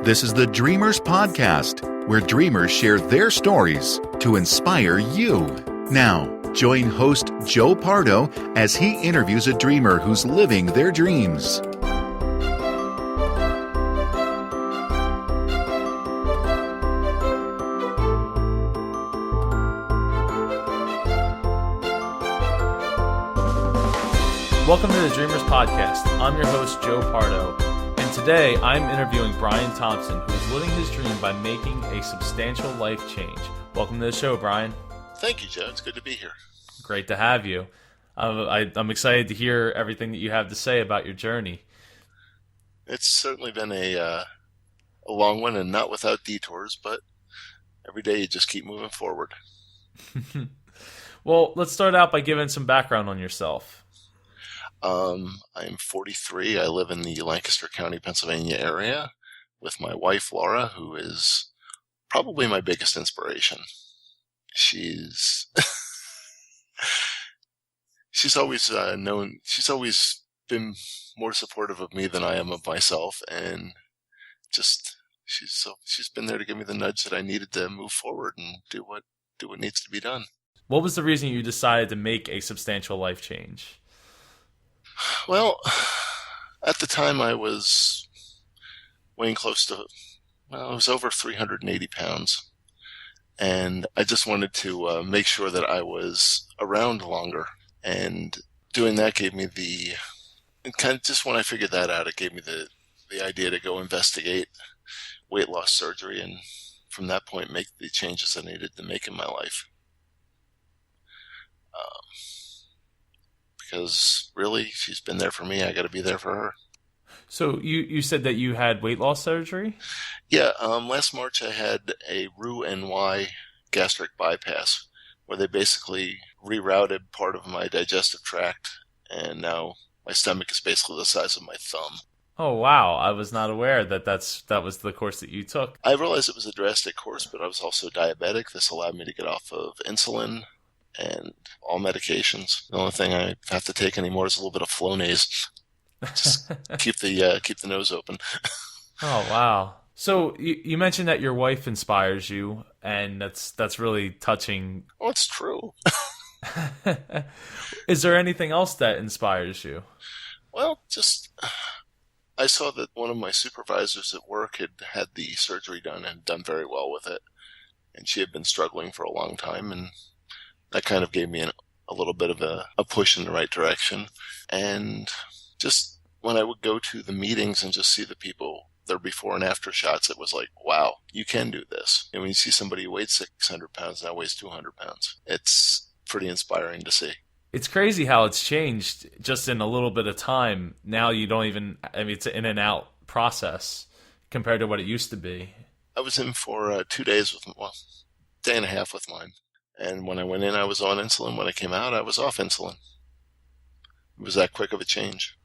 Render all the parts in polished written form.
This is the Dreamers Podcast, where dreamers share their stories to inspire you. Now, join host Joe Pardo as he interviews a dreamer who's living their dreams. Welcome to the Dreamers Podcast. I'm your host, Joe Pardo, and today I'm interviewing Brian Thompson, who is living his dream by making a substantial life change. Welcome to the show, Brian. Thank you, Joe. It's good to be here. Great to have you. I'm excited to hear everything that you have to say about your journey. It's certainly been a long one and not without detours, but every day you just keep moving forward. Well, let's start out by giving some background on yourself. I'm 43. I live in the Lancaster County, Pennsylvania area with my wife, Laura, who is probably my biggest inspiration. She's always she's always been more supportive of me than I am of myself, and just she's been there to give me the nudge that I needed to move forward and do what needs to be done. What was the reason you decided to make a substantial life change? Well, at the time I was weighing close to, I was over 380 pounds. And I just wanted to make sure that I was around longer. And doing that gave me just when I figured that out, it gave me the idea to go investigate weight loss surgery. And from that point, make the changes I needed to make in my life. Because really, she's been there for me. I got to be there for her. So you said that you had weight loss surgery? Yeah, last March I had a Roux-en-Y gastric bypass where they basically rerouted part of my digestive tract, and now my stomach is basically the size of my thumb. Oh, wow. I was not aware that that was the course that you took. I realized it was a drastic course, but I was also diabetic. This allowed me to get off of insulin and all medications. The only thing I have to take anymore is a little bit of Flonase. Just keep the nose open. Oh, wow. So you mentioned that your wife inspires you, and that's really touching. Oh, it's true. Is there anything else that inspires you? Well, I saw that one of my supervisors at work had the surgery done and done very well with it, and she had been struggling for a long time, and that kind of gave me a little bit of a push in the right direction. And just when I would go to the meetings and just see the people, their before and after shots, it was like, wow, you can do this. And when you see somebody who weighed 600 pounds now weighs 200 pounds, it's pretty inspiring to see. It's crazy how it's changed just in a little bit of time. Now you don't even, it's an in and out process compared to what it used to be. I was in for 2 days day and a half with mine. And when I went in, I was on insulin. When I came out, I was off insulin. It was that quick of a change.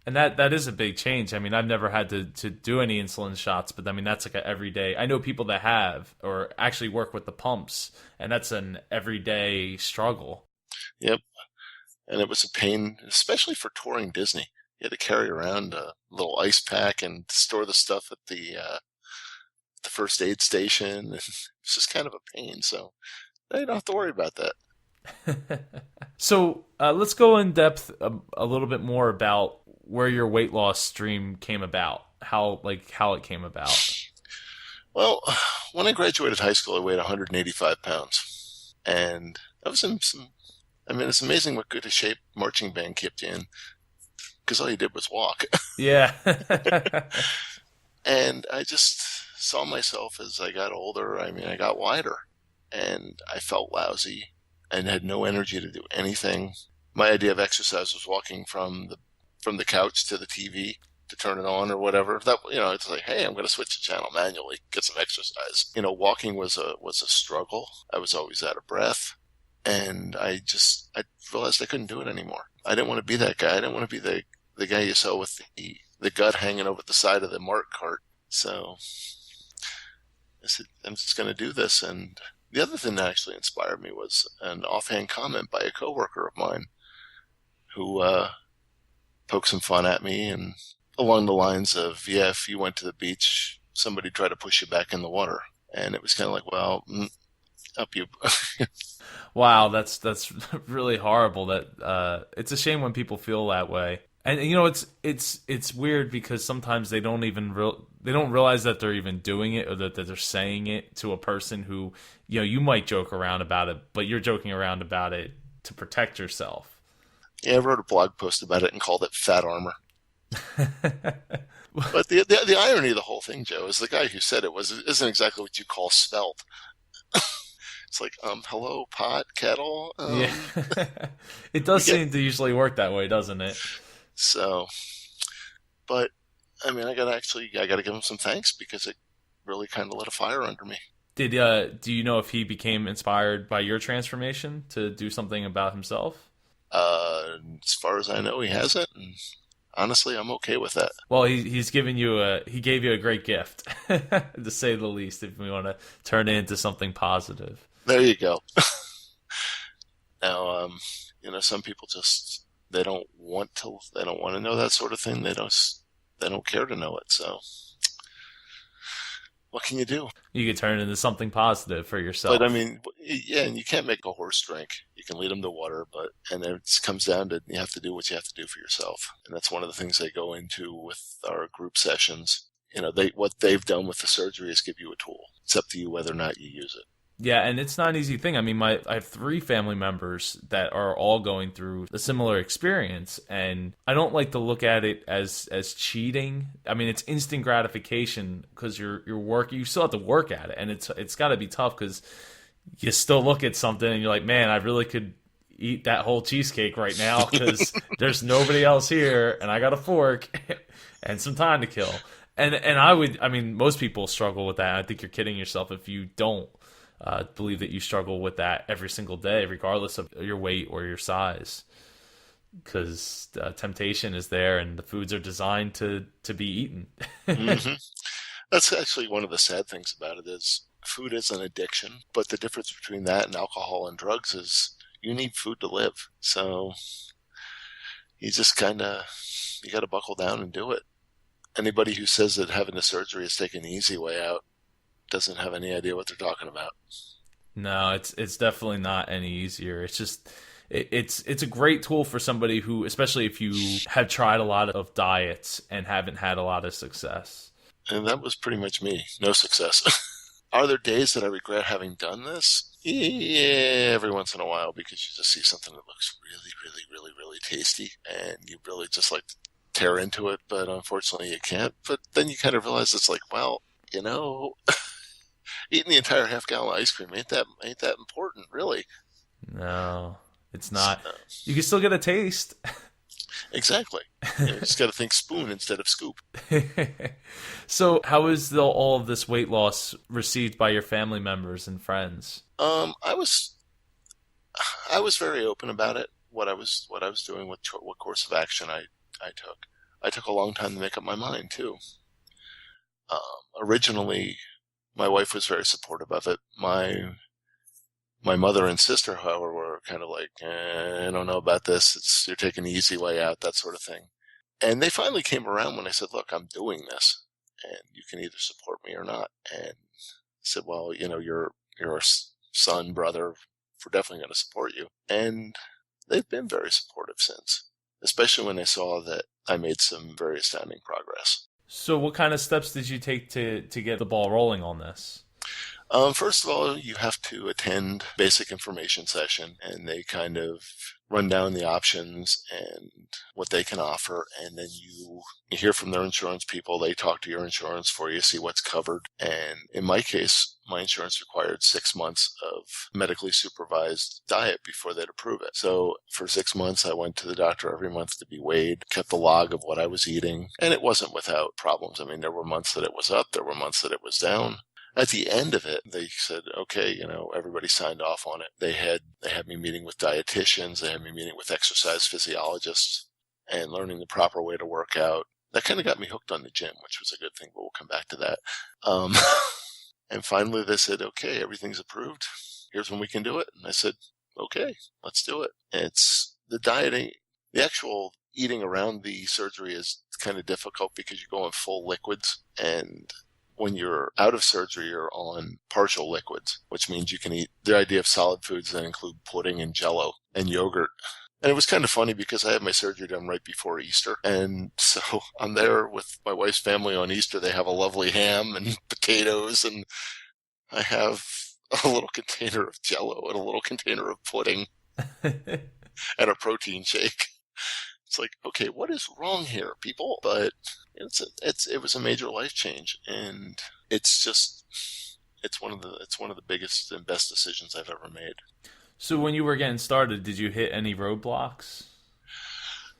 And that is a big change. I've never had to do any insulin shots, but that's like an everyday. I know people that have or actually work with the pumps, and that's an everyday struggle. Yep. And it was a pain, especially for touring Disney. You had to carry around a little ice pack and store the stuff at the first aid station. It's just kind of a pain, so you don't have to worry about that. So let's go in depth a little bit more about where your weight loss dream came about, how it came about. Well, when I graduated high school, I weighed 185 pounds. And I was in it's amazing what good a shape marching band kept you in, because all you did was walk. Yeah. And I just saw myself as I got older. I got wider. And I felt lousy and had no energy to do anything. My idea of exercise was walking from the couch to the TV to turn it on or whatever. It's like, hey, I'm going to switch the channel manually, get some exercise. Walking was a struggle. I was always out of breath, and I realized I couldn't do it anymore. I didn't want to be that guy. I didn't want to be the guy you saw with the gut hanging over the side of the Mart cart. So I said, I'm just going to do this. And the other thing that actually inspired me was an offhand comment by a coworker of mine who poked some fun at me, and along the lines of, yeah, if you went to the beach somebody try to push you back in the water. And it was kind of like, well, up you. Wow, that's really horrible. That it's a shame when people feel that way. And it's weird because sometimes they don't even they don't realize that they're even doing it, or that they're saying it to a person who, you might joke around about it, but you're joking around about it to protect yourself. Yeah, I wrote a blog post about it and called it fat armor. But the irony of the whole thing, Joe, is the guy who said it isn't exactly what you call svelte. It's like, hello, pot, kettle. Yeah, it does seem to usually work that way, doesn't it? So, but I mean, I got to give him some thanks because it really kind of lit a fire under me. Do you know if he became inspired by your transformation to do something about himself? As far as I know, he hasn't. And honestly, I'm okay with that. Well, he gave you a great gift, to say the least, if we want to turn it into something positive. There you go. Now, some people just, they don't want to know that sort of thing. They don't care to know it. So what can you do? You could turn it into something positive for yourself. But I mean, yeah, and you can't make a horse drink. You can lead them to water, and it comes down to, you have to do what you have to do for yourself. And that's one of the things they go into with our group sessions. What they've done with the surgery is give you a tool. It's up to you whether or not you use it. Yeah, and it's not an easy thing. I mean, I have 3 family members that are all going through a similar experience, and I don't like to look at it as cheating. I mean, it's instant gratification because you're working. You still have to work at it, and it's got to be tough because you still look at something and you're like, man, I really could eat that whole cheesecake right now because there's nobody else here, and I got a fork and some time to kill. I mean, most people struggle with that. I think you're kidding yourself if you don't. Believe that you struggle with that every single day, regardless of your weight or your size, because temptation is there, and the foods are designed to be eaten. Mm-hmm. That's actually one of the sad things about it is food is an addiction, but the difference between that and alcohol and drugs is you need food to live. So you just you got to buckle down and do it. Anybody who says that having the surgery is taking the easy way out doesn't have any idea what they're talking about. No, it's definitely not any easier. It's just it's a great tool for somebody who, especially if you have tried a lot of diets and haven't had a lot of success. And that was pretty much me. No success. Are there days that I regret having done this? Yeah, every once in a while, because you just see something that looks really, really, really, really tasty, and you really just like to tear into it, but unfortunately you can't. But then you kind of realize it's like, well, eating the entire half-gallon ice cream ain't that important, really. No, it's not. You can still get a taste. Exactly. You just got to think spoon instead of scoop. So, how is all of this weight loss received by your family members and friends? I was very open about it. What I was doing, what course of action I took. I took a long time to make up my mind too. Originally, my wife was very supportive of it. My mother and sister, however, were kind of like, I don't know about this. You're taking the easy way out, that sort of thing. And they finally came around when I said, look, I'm doing this, and you can either support me or not. And I said, well, your son, brother, we're definitely going to support you. And they've been very supportive since, especially when they saw that I made some very astounding progress. So what kind of steps did you take to get the ball rolling on this? First of all, you have to attend basic information session, and they kind of run down the options and what they can offer, and then you hear from their insurance people. They talk to your insurance for you, see what's covered. And in my case, my insurance required 6 months of medically supervised diet before they'd approve it. So for 6 months, I went to the doctor every month to be weighed, kept a log of what I was eating, and it wasn't without problems. I mean, there were months that it was up, there were months that it was down. At the end of it, they said, okay, everybody signed off on it. They had me meeting with dietitians. They had me meeting with exercise physiologists and learning the proper way to work out. That kind of got me hooked on the gym, which was a good thing, but we'll come back to that. And finally they said, okay, everything's approved. Here's when we can do it. And I said, okay, let's do it. It's the dieting, the actual eating around the surgery is kind of difficult because you go in full liquids, and when you're out of surgery, you're on partial liquids, which means you can eat. The idea of solid foods then include pudding and jello and yogurt. And it was kind of funny because I had my surgery done right before Easter. And so I'm there with my wife's family on Easter. They have a lovely ham and potatoes, and I have a little container of jello and a little container of pudding and a protein shake. It's like, okay, what is wrong here, people? But it was a major life change, and it's one of the biggest and best decisions I've ever made. So when you were getting started, did you hit any roadblocks?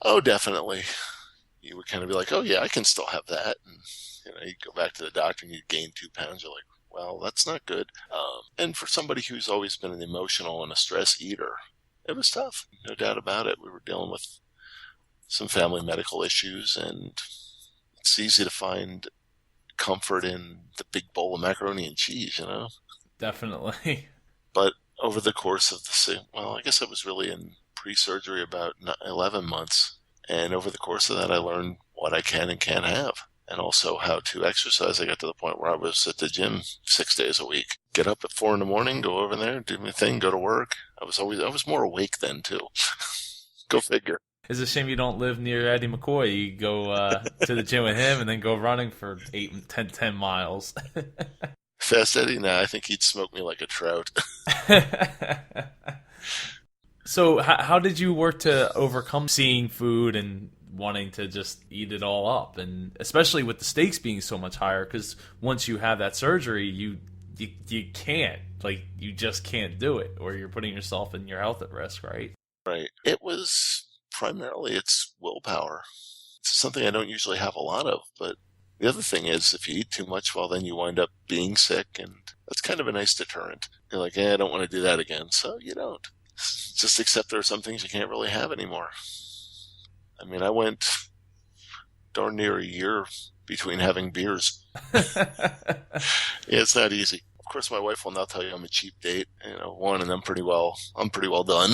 Oh, definitely. You would kind of be like, oh yeah, I can still have that, and you go back to the doctor and you gain 2 pounds. You're like, well, that's not good. And for somebody who's always been an emotional and a stress eater, it was tough, no doubt about it. We were dealing with some family medical issues, and it's easy to find comfort in the big bowl of macaroni and cheese, Definitely. But over the course of I guess I was really in pre-surgery about 11 months, and over the course of that, I learned what I can and can't have, and also how to exercise. I got to the point where I was at the gym 6 days a week. Get up at 4 a.m, go over there, do my thing, go to work. I was more awake then too. Go figure. It's a shame you don't live near Eddie McCoy. You go to the gym with him and then go running for 10 miles. Fast Eddie? Nah, I think he'd smoke me like a trout. So how did you work to overcome seeing food and wanting to just eat it all up? And especially with the stakes being so much higher, because once you have that surgery, you can't. Like, you just can't do it, or you're putting yourself and your health at risk, right? Right. It was primarily it's willpower. It's something I don't usually have a lot of, but the other thing is if you eat too much, well, then you wind up being sick, and that's kind of a nice deterrent. You're like, I don't want to do that again, so you don't. Just accept there are some things you can't really have anymore. I mean, I went darn near a year between having beers. Yeah, it's not easy. Of course, my wife will now tell you I'm a cheap date. One, and I'm pretty well done.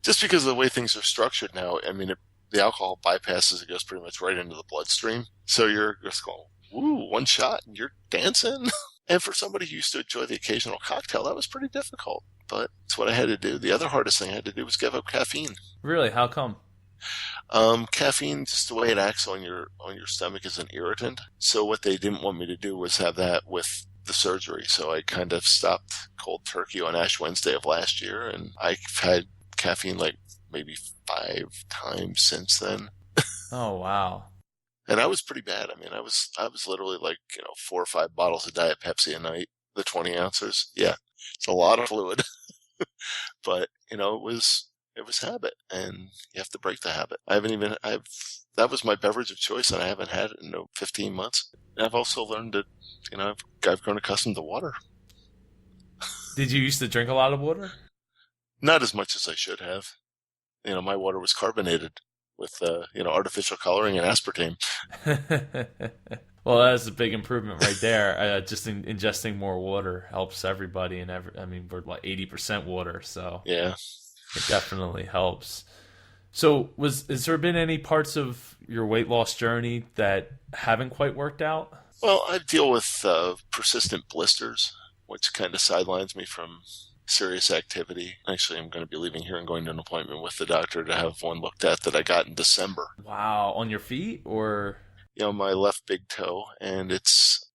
Just because of the way things are structured now, I mean, the alcohol bypasses, it goes pretty much right into the bloodstream. So you're just going, woo, one shot, and you're dancing. And for somebody who used to enjoy the occasional cocktail, that was pretty difficult. But it's what I had to do. The other hardest thing I had to do was give up caffeine. Really? How come? Caffeine, just the way it acts on your stomach, is an irritant. So what they didn't want me to do was have that with the surgery. So I kind of stopped cold turkey on Ash Wednesday of last year, and I've had caffeine like maybe 5 times since then. Oh, wow. And I was pretty bad. I mean, I was literally like, 4 or 5 bottles of Diet Pepsi a night, the 20 ounces. Yeah, it's a lot of fluid. But, it was habit, and you have to break the habit. That was my beverage of choice, and I haven't had it in 15 months. And I've also learned that, I've grown accustomed to water. Did you used to drink a lot of water? Not as much as I should have. My water was carbonated with, artificial coloring and aspartame. Well, that's a big improvement right there. Just ingesting more water helps everybody, and we're like 80% water, so yeah, it definitely helps. So, has there been any parts of your weight loss journey that haven't quite worked out? Well, I deal with persistent blisters, which kind of sidelines me from serious activity. Actually, I'm going to be leaving here and going to an appointment with the doctor to have one looked at that I got in December. Wow, on your feet or? My left big toe, and it's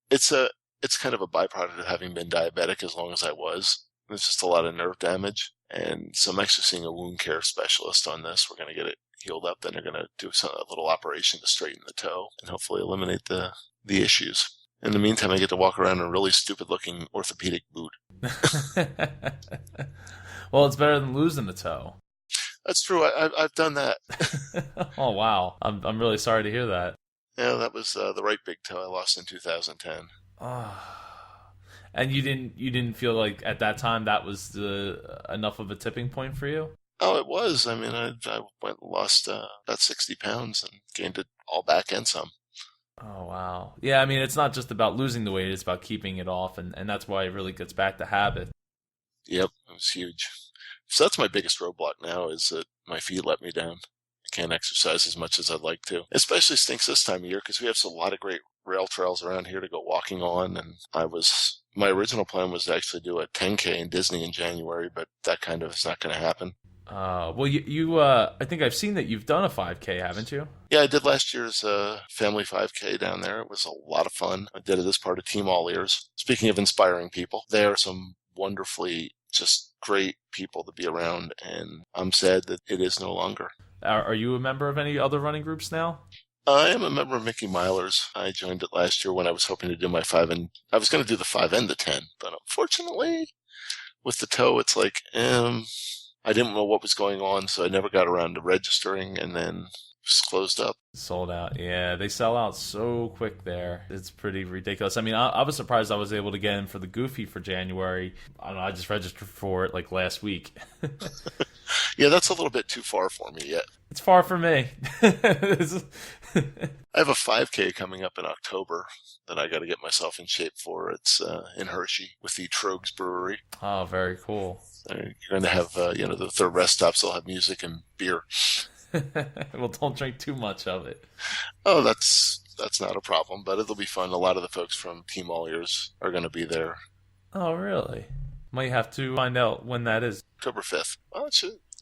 kind of a byproduct of having been diabetic as long as I was. There's just a lot of nerve damage, and so I'm actually seeing a wound care specialist on this. We're going to get it healed up, then they're going to do a little operation to straighten the toe and hopefully eliminate the issues. In the meantime, I get to walk around in a really stupid-looking orthopedic boot. Well, it's better than losing the toe. That's true. I've done that. Oh, wow. I'm really sorry to hear that. Yeah, that was the right big toe I lost in 2010. And you didn't feel like at that time that was enough of a tipping point for you? Oh, it was. I mean, I went and lost about 60 pounds and gained it all back and some. Oh, wow. Yeah, I mean, it's not just about losing the weight, it's about keeping it off, and that's why it really gets back to habit. Yep, it was huge. So that's my biggest roadblock now, is that my feet let me down. I can't exercise as much as I'd like to. Especially stinks this time of year because we have a lot of great rail trails around here to go walking on. And my original plan was to actually do a 10K in Disney in January, but that kind of is not going to happen. Well, I think I've seen that you've done a 5K, haven't you? Yeah, I did last year's family 5K down there. It was a lot of fun. I did it as part of Team All Ears. Speaking of inspiring people, they are some wonderfully just great people to be around, and I'm sad that it is no longer. Are you a member of any other running groups now? I am a member of Mickey Myler's. I joined it last year when I was hoping to do my 5 and I was going to do the 5 and the 10, but unfortunately with the toe, it's like, I didn't know what was going on, so I never got around to registering, and then just closed up. Sold out. Yeah, they sell out so quick there. It's pretty ridiculous. I mean, I was surprised I was able to get in for the Goofy for January. I don't know, I just registered for it like last week. Yeah, that's a little bit too far for me yet. It's far for me. I have a 5K coming up in October that I got to get myself in shape for. It's in Hershey with the Trogs Brewery. Oh, very cool. You're going to have, the rest stops will have music and beer. Well, don't drink too much of it. Oh, that's not a problem, but it'll be fun. A lot of the folks from Team All Ears are going to be there. Oh, really? Might have to find out when that is. October 5th. Well,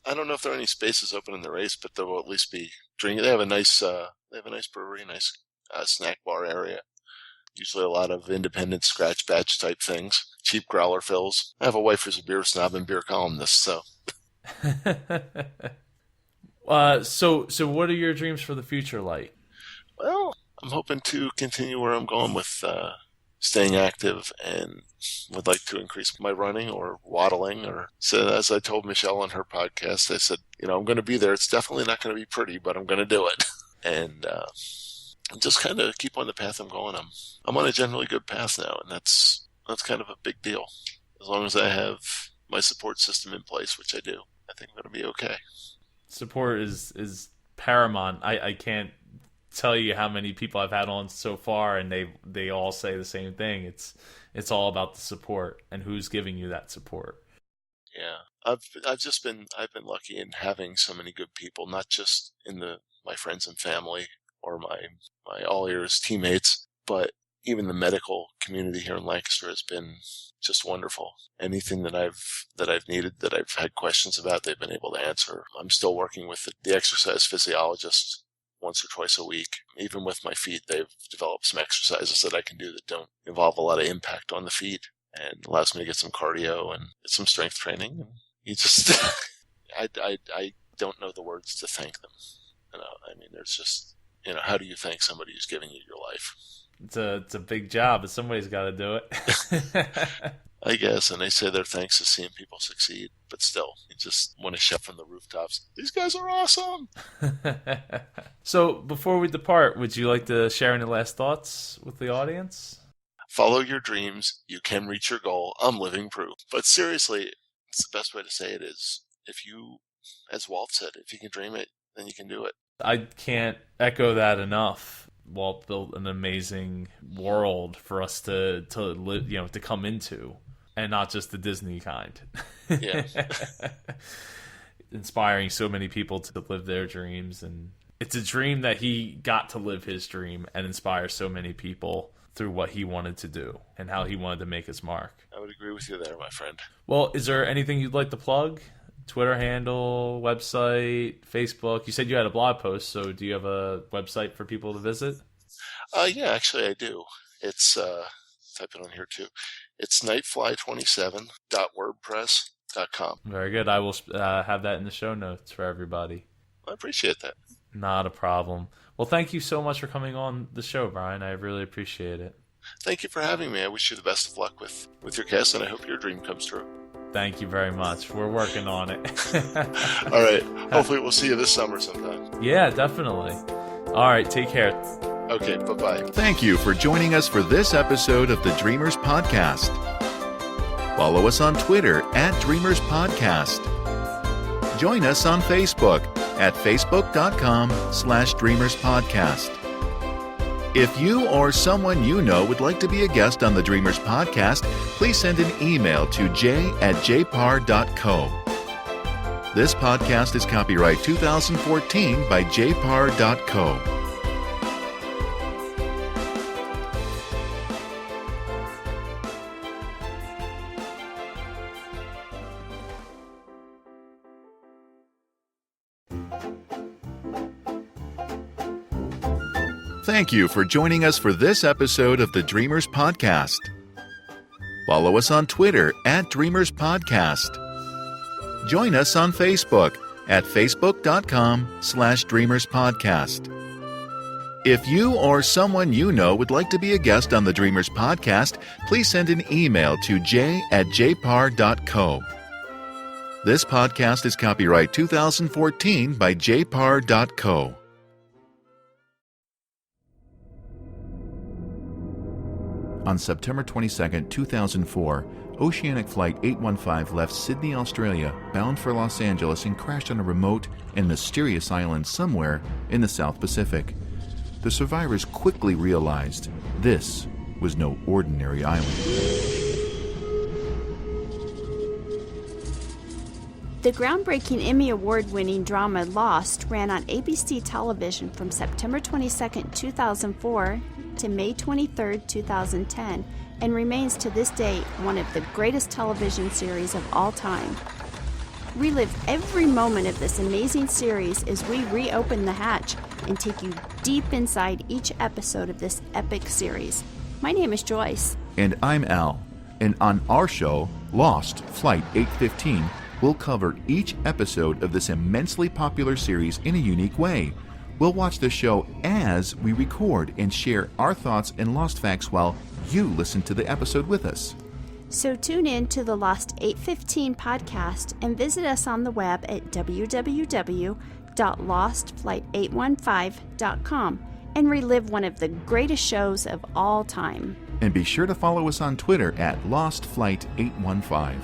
I don't know if there are any spaces open in the race, but there will at least be drinking. They have a nice brewery, nice snack bar area. Usually a lot of independent scratch batch type things. Cheap growler fills. I have a wife who's a beer snob and beer columnist, so. So what are your dreams for the future like? Well, I'm hoping to continue where I'm going with staying active, and would like to increase my running or waddling. Or so, as I told Michelle on her podcast, I said, I'm going to be there. It's definitely not going to be pretty, but I'm going to do it. And just kind of keep on the path I'm going. I'm on a generally good path now, and that's kind of a big deal. As long as I have my support system in place, which I do, I think I'm going to be okay. Support is paramount. I can't tell you how many people I've had on so far, and they all say the same thing. It's all about the support and who's giving you that support. Yeah, I've been lucky in having so many good people, not just in my friends and family or my All Ears teammates, but even the medical community here in Lancaster has been just wonderful. Anything that I've needed, that I've had questions about, they've been able to answer. I'm still working with the exercise physiologist once or twice a week. Even with my feet, they've developed some exercises that I can do that don't involve a lot of impact on the feet, and allows me to get some cardio and get some strength training. And you just, I don't know the words to thank them. I mean, there's just, how do you thank somebody who's giving you your life? It's a big job, but somebody's got to do it. I guess, and they say their thanks is seeing people succeed, but still, you just want to shout from the rooftops, these guys are awesome! So, before we depart, would you like to share any last thoughts with the audience? Follow your dreams, you can reach your goal, I'm living proof. But seriously, it's the best way to say it is, if you, as Walt said, if you can dream it, then you can do it. I can't echo that enough. Walt built an amazing world for us to live, to come into, and not just the Disney kind. Yeah. Inspiring so many people to live their dreams, and it's a dream that he got to live his dream and inspire so many people through what he wanted to do and how he wanted to make his mark. I would agree with you there, my friend. Well, is there anything you'd like to plug? Twitter handle, website, Facebook. You said you had a blog post, so do you have a website for people to visit? Yeah, actually I do. It's, type it on here too. It's nightfly27.wordpress.com. Very good. I will have that in the show notes for everybody. I appreciate that. Not a problem. Well, thank you so much for coming on the show, Brian. I really appreciate it. Thank you for having me. I wish you the best of luck with your cast, and I hope your dream comes true. Thank you very much. We're working on it. All right. Hopefully we'll see you this summer sometime. Yeah, definitely. All right. Take care. Okay. Bye-bye. Thank you for joining us for this episode of the Dreamers Podcast. Follow us on Twitter @Dreamers Podcast. Join us on Facebook at facebook.com/Dreamers Podcast. If you or someone you know would like to be a guest on the Dreamers Podcast, please send an email to j@jpar.co. This podcast is copyright 2014 by jpar.co. Thank you for joining us for this episode of the Dreamers Podcast. Follow us on Twitter at Dreamers Podcast. Join us on Facebook at facebook.com/Dreamers Podcast. If you or someone you know would like to be a guest on the Dreamers Podcast, please send an email to j@jpar.co. This podcast is copyright 2014 by jpar.co. On September 22, 2004, Oceanic Flight 815 left Sydney, Australia, bound for Los Angeles and crashed on a remote and mysterious island somewhere in the South Pacific. The survivors quickly realized this was no ordinary island. The groundbreaking Emmy Award-winning drama Lost ran on ABC television from September 22, 2004 to May 23, 2010, and remains to this day one of the greatest television series of all time. Relive every moment of this amazing series as we reopen the hatch and take you deep inside each episode of this epic series. My name is Joyce. And I'm Al. And on our show, Lost Flight 815, we'll cover each episode of this immensely popular series in a unique way. We'll watch the show as we record and share our thoughts and Lost facts while you listen to the episode with us. So tune in to the Lost 815 podcast and visit us on the web at www.lostflight815.com and relive one of the greatest shows of all time. And be sure to follow us on Twitter at Lost Flight 815.